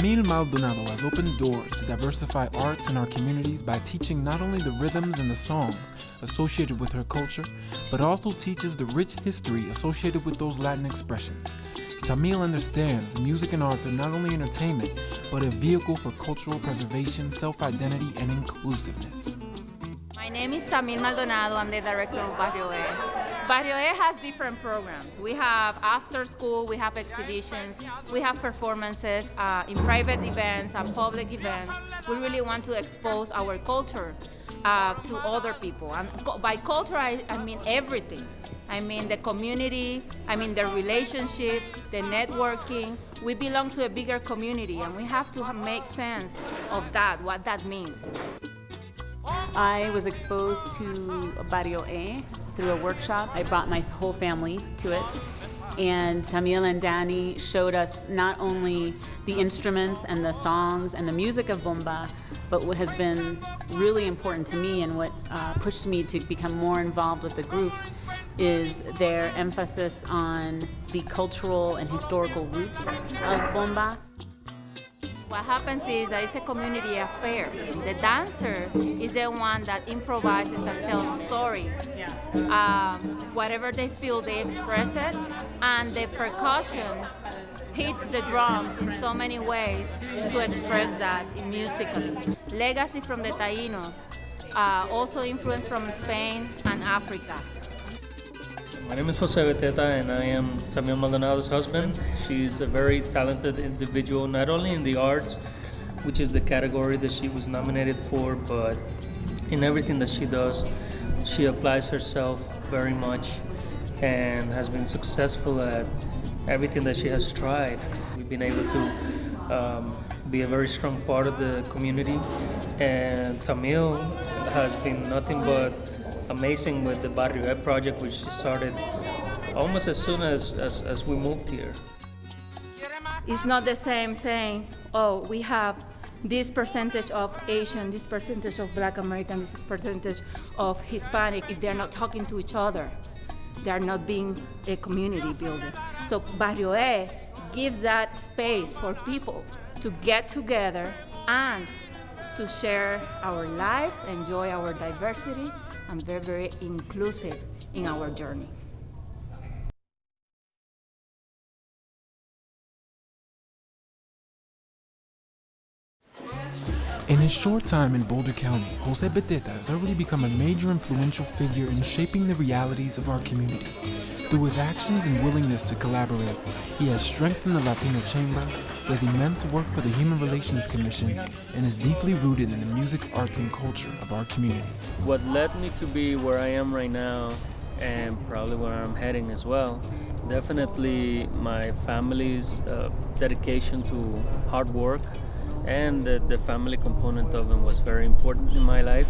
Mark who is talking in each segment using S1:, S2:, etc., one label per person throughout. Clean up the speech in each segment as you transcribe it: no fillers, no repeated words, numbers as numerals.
S1: Tamil Maldonado has opened doors to diversify arts in our communities by teaching not only the rhythms and the songs associated with her culture, but also teaches the rich history associated with those Latin expressions. Tamil understands music and arts are not only entertainment, but a vehicle for cultural preservation, self-identity, and inclusiveness.
S2: My name is Tamil Maldonado. I'm the director of Barrio A. Barrio A has different programs. We have after school, we have exhibitions, we have performances in private events and public events. We really want to expose our culture to other people. And by culture, I mean everything. I mean the community, I mean the relationship, the networking. We belong to a bigger community and we have to make sense of that, what that means.
S3: I was exposed to Barrio A through a workshop. I brought my whole family to it. And Tamil and Danny showed us not only the instruments and the songs and the music of bomba, but what has been really important to me and what pushed me to become more involved with the group is their emphasis on the cultural and historical roots of bomba.
S2: What happens is that it's a community affair. The dancer is the one that improvises and tells story. Whatever they feel, they express it, and the percussion hits the drums in so many ways to express that musically. Legacy from the Taínos, also influence from Spain and Africa.
S4: My name is Jose Beteta and I am Tamil Maldonado's husband. She's a very talented individual, not only in the arts, which is the category that she was nominated for, but in everything that she does. She applies herself very much and has been successful at everything that she has tried. We've been able to be a very strong part of the community, and Tamil has been nothing but amazing with the Barrio project, which she started almost as soon as we moved here.
S2: It's not the same saying, oh, we have this percentage of Asian, this percentage of Black American, this percentage of Hispanic, if they're not talking to each other. They're not being a community builder. So Barrio A gives that space for people to get together and to share our lives, enjoy our diversity, and be very inclusive in our journey.
S1: In his short time in Boulder County, Jose Beteta has already become a major influential figure in shaping the realities of our community. Through his actions and willingness to collaborate, he has strengthened the Latino Chamber, does immense work for the Human Relations Commission, and is deeply rooted in the music, arts, and culture of our community.
S4: What led me to be where I am right now, and probably where I'm heading as well, definitely my family's dedication to hard work, and the family component of it was very important in my life.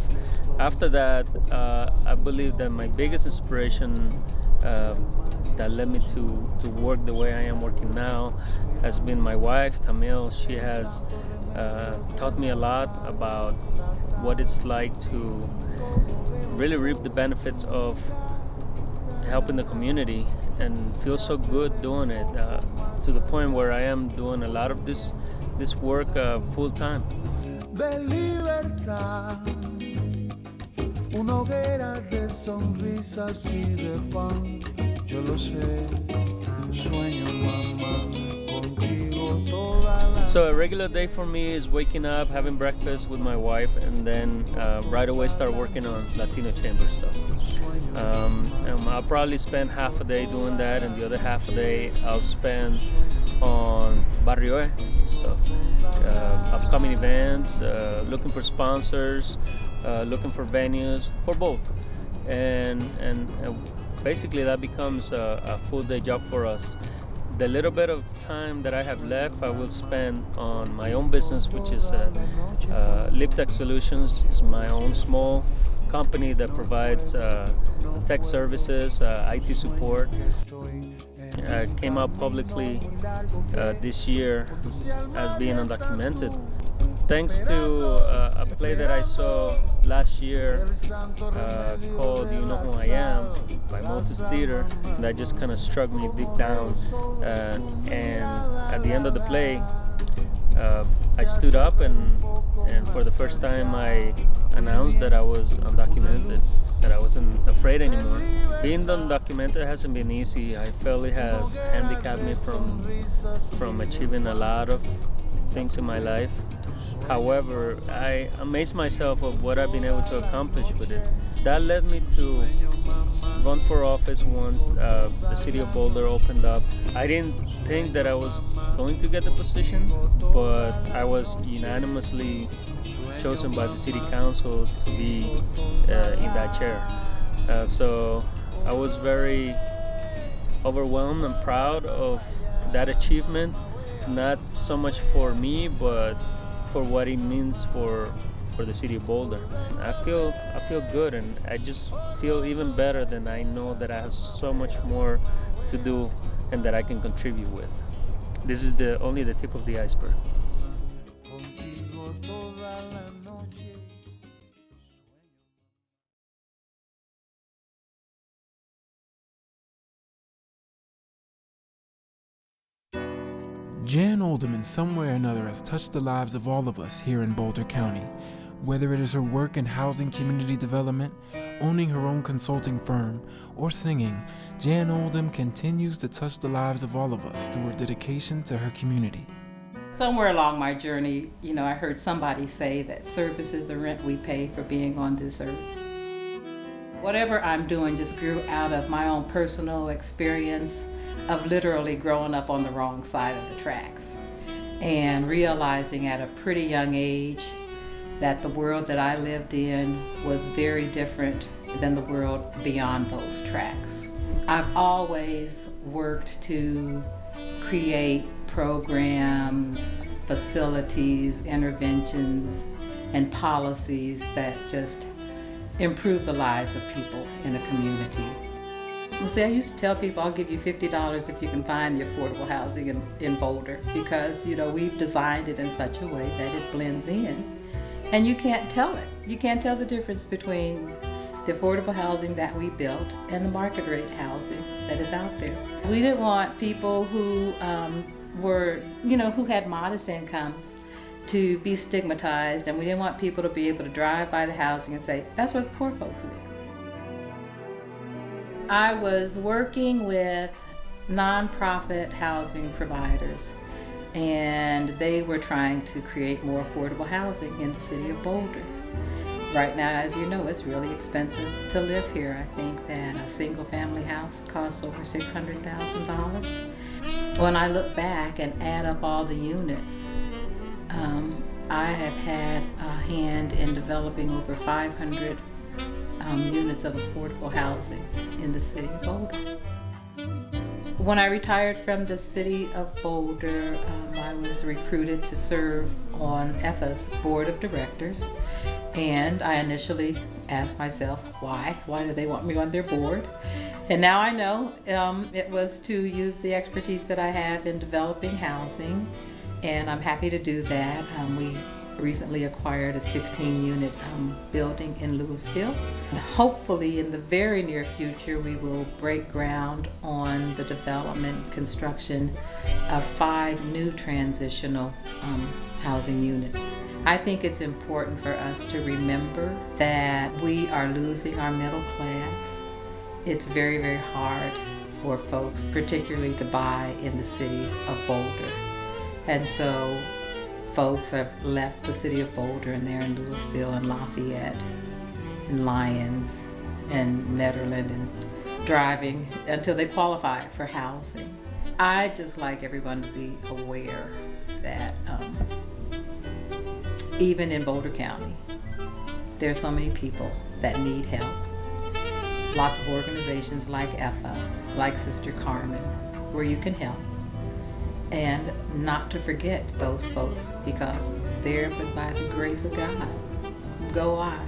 S4: After that, I believe that my biggest inspiration that led me to work the way I am working now has been my wife, Tamil. She has taught me a lot about what it's like to really reap the benefits of helping the community and feel so good doing it, to the point where I am doing a lot of this work full time.
S5: De libertad, una hoguera de sonrisas y de pan. Yo lo sé, sueño mamá contigo toda la.
S4: So a regular day for me is waking up, having breakfast with my wife, and then right away start working on Latino Chamber stuff. And I'll probably spend half a day doing that, and the other half a day I'll spend on Barrio stuff, upcoming events, looking for sponsors, looking for venues for both, and basically that becomes a full day job for us. The little bit of time that I have left, I will spend on my own business, which is LipTech Solutions. It's my own small company that provides tech services, IT support. Came out publicly this year as being undocumented. Thanks to a play that I saw last year called You Know Who I Am by Motus Theater, that just kind of struck me deep down. And at the end of the play, I stood up and for the first time I announced that I was undocumented, that I wasn't afraid anymore. Being undocumented hasn't been easy. I feel it has handicapped me from achieving a lot of things in my life. However, I amaze myself of what I've been able to accomplish with it. That led me to run for office once the city of Boulder opened up. I didn't think that I was going to get the position, but I was unanimously chosen by the city council to be in that chair. So I was very overwhelmed and proud of that achievement, not so much for me, but for what it means for the city of Boulder. I feel good, and I just feel even better than I know that I have so much more to do and that I can contribute with. This is only the tip of the iceberg.
S1: Jan Oldham in some way or another has touched the lives of all of us here in Boulder County. Whether it is her work in housing community development, owning her own consulting firm, or singing, Jan Oldham continues to touch the lives of all of us through her dedication to her community.
S6: Somewhere along my journey, I heard somebody say that service is the rent we pay for being on this earth. Whatever I'm doing just grew out of my own personal experience of literally growing up on the wrong side of the tracks and realizing at a pretty young age that the world that I lived in was very different than the world beyond those tracks. I've always worked to create programs, facilities, interventions, and policies that just improve the lives of people in a community. See, I used to tell people I'll give you $50 if you can find the affordable housing in Boulder, because we've designed it in such a way that it blends in and you can't tell it. You can't tell the difference between the affordable housing that we built and the market rate housing that is out there. We didn't want people who who had modest incomes to be stigmatized, and we didn't want people to be able to drive by the housing and say, that's where the poor folks live. I was working with nonprofit housing providers, and they were trying to create more affordable housing in the city of Boulder. Right now, as you know, it's really expensive to live here. I think that a single family house costs over $600,000. When I look back and add up all the units, I have had a hand in developing over 500 units of affordable housing in the city of Boulder. When I retired from the city of Boulder, I was recruited to serve on EFA's board of directors, and I initially asked myself, why? Why do they want me on their board? And now I know it was to use the expertise that I have in developing housing, and I'm happy to do that. We recently acquired a 16-unit building in Louisville. And hopefully in the very near future we will break ground on the development construction of 5 new transitional housing units. I think it's important for us to remember that we are losing our middle class. It's very, very hard for folks, particularly to buy in the city of Boulder. And so folks have left the city of Boulder and they're in Louisville and Lafayette and Lyons and Nederland and driving until they qualify for housing. I'd just like everyone to be aware that even in Boulder County, there are so many people that need help. Lots of organizations like EFA, like Sister Carmen, where you can help. And not to forget those folks, because there, but by the grace of God, go I.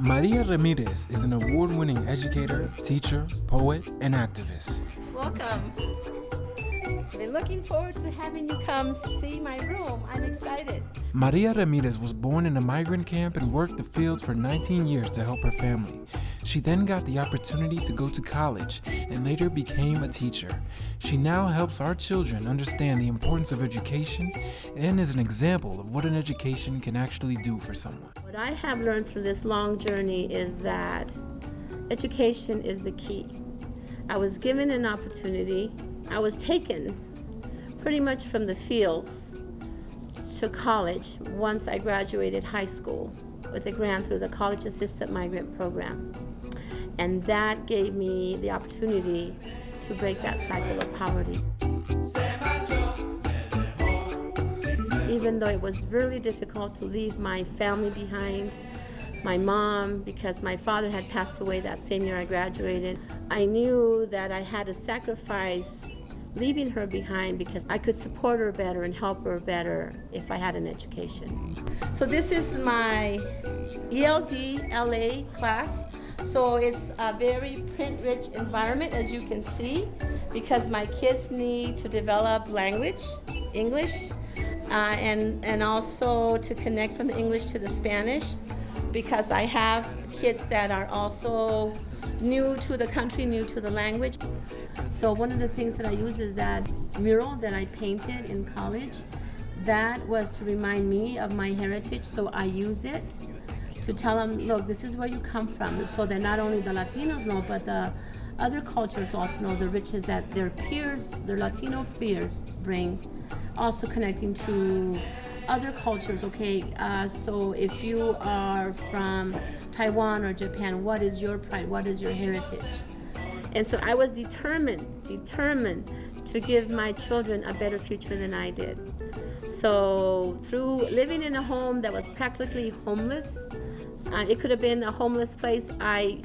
S1: Maria Ramirez is an award-winning educator, teacher, poet, and activist.
S7: Welcome. I've been looking forward to having you come see my room. I'm excited.
S1: Maria Ramirez was born in a migrant camp and worked the fields for 19 years to help her family. She then got the opportunity to go to college and later became a teacher. She now helps our children understand the importance of education and is an example of what an education can actually do for someone.
S7: What I have learned through this long journey is that education is the key. I was given an opportunity. I was taken pretty much from the fields to college once I graduated high school with a grant through the College Assistant Migrant Program. And that gave me the opportunity to break that cycle of poverty. Even though it was really difficult to leave my family behind, my mom, because my father had passed away that same year I graduated, I knew that I had to sacrifice leaving her behind because I could support her better and help her better if I had an education. So this is my ELD LA class. So it's a very print-rich environment, as you can see, because my kids need to develop language, English, and also to connect from the English to the Spanish, because I have kids that are also new to the country, new to the language. So one of the things that I use is that mural that I painted in college. That was to remind me of my heritage, so I use it to tell them, look, this is where you come from, so that not only the Latinos know, but the other cultures also know the riches that their peers, their Latino peers bring, also connecting to other cultures. Okay, so if you are from Taiwan or Japan, what is your pride? What is your heritage? And so I was determined to give my children a better future than I did. So through living in a home that was practically homeless, it could have been a homeless place. I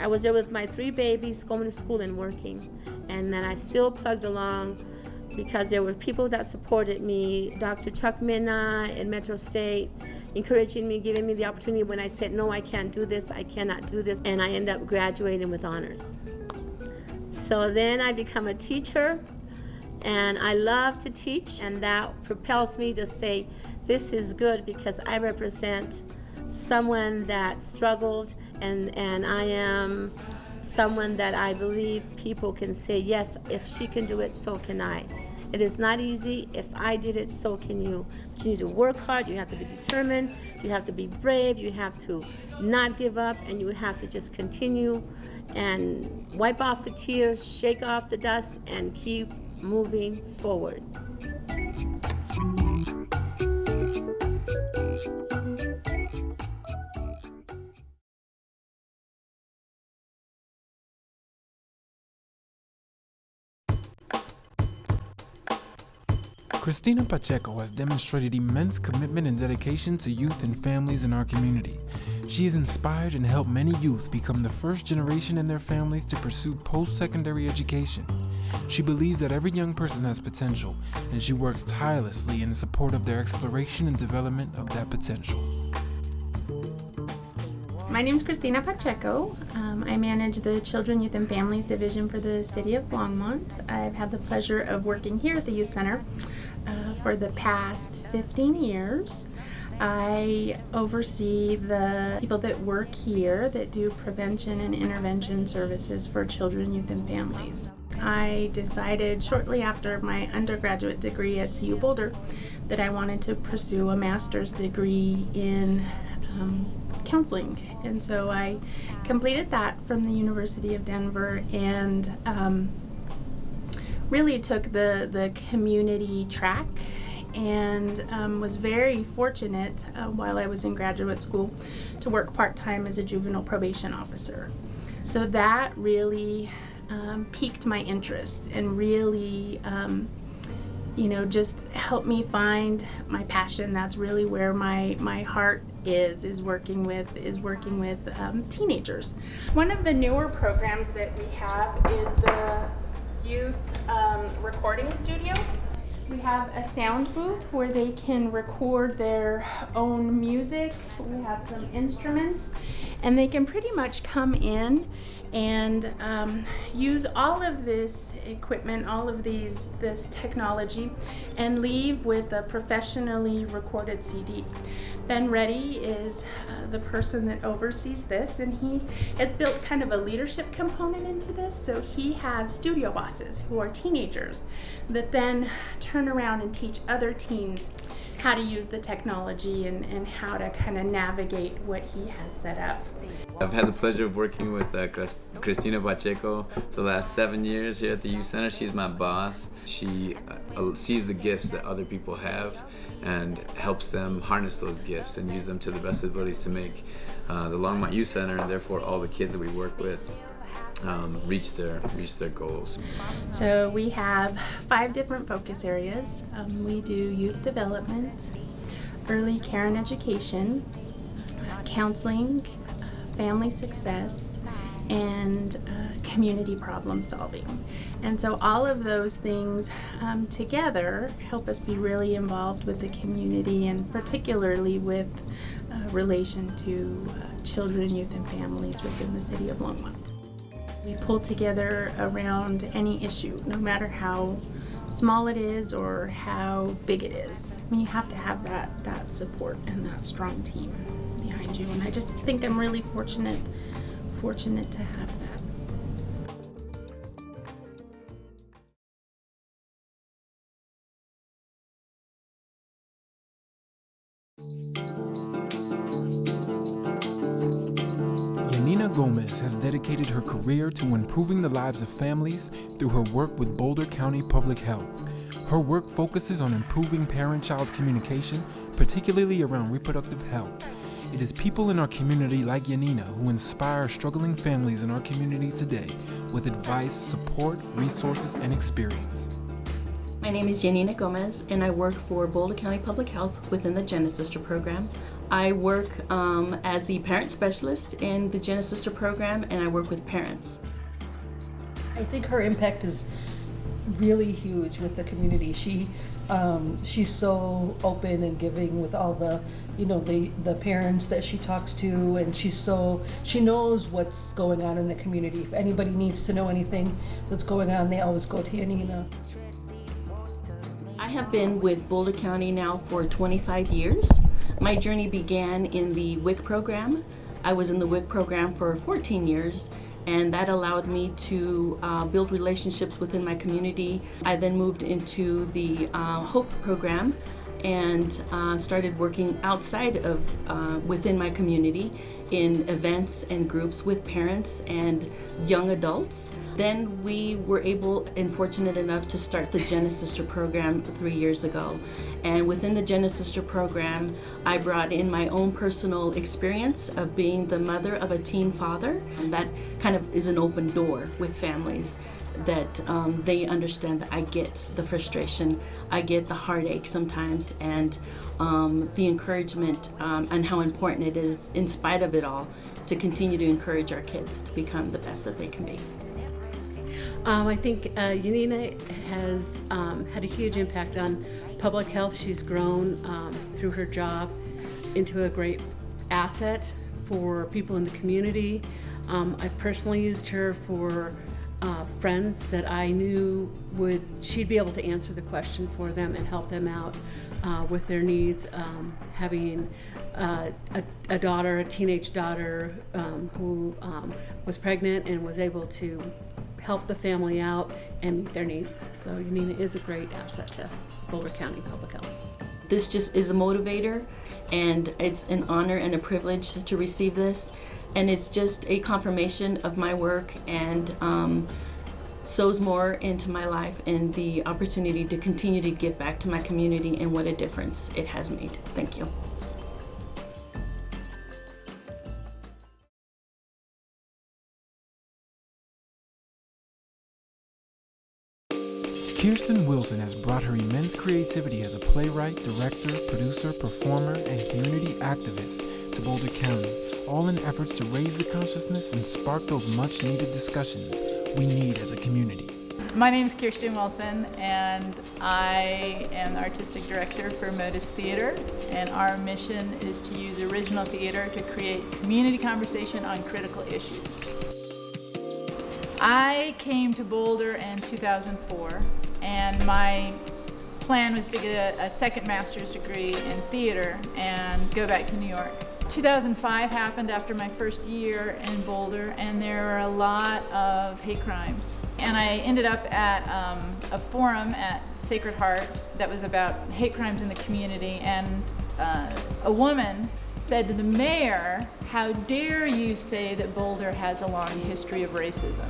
S7: was there with my 3 babies, going to school and working. And then I still plugged along because there were people that supported me. Dr. Chuck Minna in Metro State, encouraging me, giving me the opportunity when I said, no, I can't do this, I cannot do this. And I ended up graduating with honors. So then I become a teacher, and I love to teach, and that propels me to say, this is good because I represent someone that struggled, and I am someone that I believe people can say, yes, if she can do it, so can I. It is not easy. If I did it, so can you. But you need to work hard, you have to be determined, you have to be brave, you have to not give up, and you have to just continue and wipe off the tears, shake off the dust, and keep moving forward.
S1: Cristina Pacheco has demonstrated immense commitment and dedication to youth and families in our community. She has inspired and helped many youth become the first generation in their families to pursue post-secondary education. She believes that every young person has potential, and she works tirelessly in support of their exploration and development of that potential.
S8: My name is Cristina Pacheco. I manage the Children, Youth, and Families Division for the City of Longmont. I've had the pleasure of working here at the Youth Center for the past 15 years. I oversee the people that work here that do prevention and intervention services for children, youth, and families. I decided shortly after my undergraduate degree at CU Boulder that I wanted to pursue a master's degree in counseling, and so I completed that from the University of Denver and really took the community track and was very fortunate while I was in graduate school to work part-time as a juvenile probation officer. So that really piqued my interest and really just helped me find my passion. That's really where my heart is working with teenagers. One of the newer programs that we have is the youth recording studio. We have a sound booth where they can record their own music. We have some instruments, And they can pretty much come in and use all of this equipment, all of this technology, and leave with a professionally recorded CD. Ben Reddy is the person that oversees this, and he has built kind of a leadership component into this. So he has studio bosses who are teenagers that then turn around and teach other teens how to use the technology and how to kind of navigate what he has set up.
S9: I've had the pleasure of working with Cristina Pacheco for the last 7 years here at the Youth Center. She's my boss. She sees the gifts that other people have and helps them harness those gifts and use them to the best of their abilities to make the Longmont Youth Center, and therefore all the kids that we work with, reach their goals.
S8: So we have 5 different focus areas. We do youth development, early care and education, counseling, family success, and community problem solving. And so all of those things together help us be really involved with the community, and particularly with relation to children, youth, and families within the city of Longmont. We pull together around any issue, no matter how small it is or how big it is. I mean, you have to have that support and that strong team behind you, and I just think I'm really fortunate to have that.
S1: Yanina Gomez has dedicated her career to improving the lives of families through her work with Boulder County Public Health. Her work focuses on improving parent-child communication, particularly around reproductive health. It is people in our community like Yanina who inspire struggling families in our community today with advice, support, resources, and experience.
S10: My name is Yanina Gomez, and I work for Boulder County Public Health within the Genesister program. I work as the parent specialist in the Genesister program, and I work with parents.
S11: I think her impact is really huge with the community. She's so open and giving with all the parents that she talks to, and she knows what's going on in the community. If anybody needs to know anything that's going on, they always go to Yanina.
S10: I have been with Boulder County now for 25 years. My journey began in the WIC program. I was in the WIC program for 14 years, and that allowed me to build relationships within my community. I then moved into the HOPE program and started working outside of within my community in events and groups with parents and young adults. Then we were able and fortunate enough to start the Genesister program 3 years ago. And within the Genesister program, I brought in my own personal experience of being the mother of a teen father. And that kind of is an open door with families that they understand that I get the frustration, I get the heartache sometimes, and the encouragement and how important it is, in spite of it all, to continue to encourage our kids to become the best that they can be.
S3: I think Yanina has had a huge impact on public health. She's grown through her job into a great asset for people in the community. I've personally used her for friends that I knew she'd be able to answer the question for them and help them out with their needs. Having a daughter, a teenage daughter who was pregnant and was able to help the family out and meet their needs. So Yanina is a great asset to Boulder County Public Health.
S10: This just is a motivator, and it's an honor and a privilege to receive this. And it's just a confirmation of my work, and sows more into my life and the opportunity to continue to give back to my community and what a difference it has made. Thank you.
S1: Kirsten Wilson has brought her immense creativity as a playwright, director, producer, performer, and community activist to Boulder County, all in efforts to raise the consciousness and spark those much-needed discussions we need as a community.
S12: My name is Kirsten Wilson, and I am the artistic director for Modus Theater, and our mission is to use original theater to create community conversation on critical issues. I came to Boulder in 2004, and my plan was to get a second master's degree in theater and go back to New York. 2005 happened after my first year in Boulder, and there were a lot of hate crimes. And I ended up at a forum at Sacred Heart that was about hate crimes in the community, and a woman said to the mayor, "How dare you say that Boulder has a long history of racism?"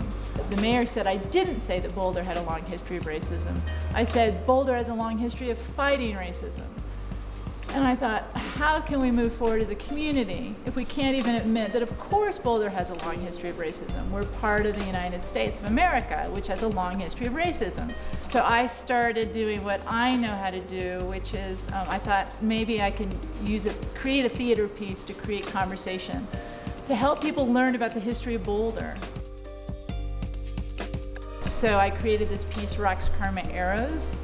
S12: The mayor said, "I didn't say that Boulder had a long history of racism. I said Boulder has a long history of fighting racism." And I thought, how can we move forward as a community if we can't even admit that of course Boulder has a long history of racism? We're part of the United States of America, which has a long history of racism. So I started doing what I know how to do, which is I thought maybe I can create a theater piece to create conversation, to help people learn about the history of Boulder. So I created this piece, Rocks, Karma, Arrows.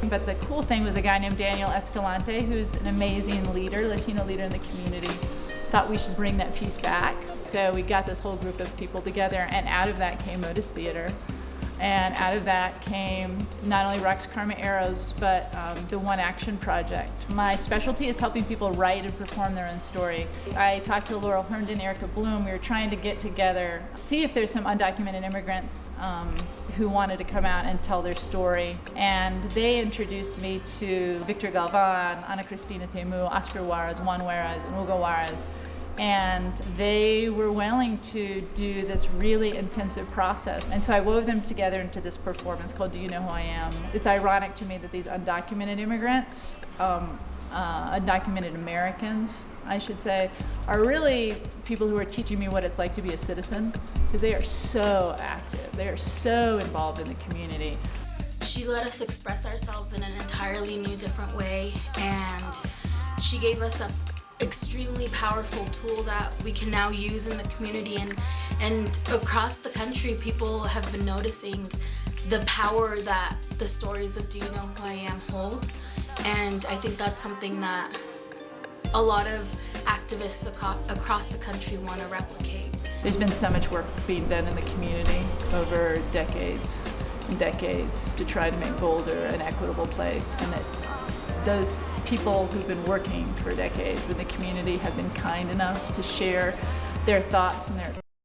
S12: But the cool thing was a guy named Daniel Escalante, who's an amazing leader, Latino leader in the community, thought we should bring that piece back. So we got this whole group of people together, and out of that came Modus Theater. And out of that came not only Rocks, Karma, Arrows, but the One Action Project. My specialty is helping people write and perform their own story. I talked to Laurel Herndon, Erica Bloom. We were trying to get together, see if there's some undocumented immigrants who wanted to come out and tell their story. And they introduced me to Victor Galvan, Ana Cristina Temu, Oscar Juarez, Juan Juarez, and Hugo Juarez. And they were willing to do this really intensive process. And so I wove them together into this performance called Do You Know Who I Am? It's ironic to me that these undocumented immigrants, undocumented Americans, I should say, are really people who are teaching me what it's like to be a citizen, because they are so active. They are so involved in the community.
S13: She let us express ourselves in an entirely new, different way, and she gave us an extremely powerful tool that we can now use in the community, and across the country people have been noticing the power that the stories of Do You Know Who I Am hold, and I think that's something that a lot of activists across the country want to replicate.
S12: There's been so much work being done in the community over decades and decades to try to make Boulder an equitable place, and that those people who've been working for decades in the community have been kind enough to share their thoughts and their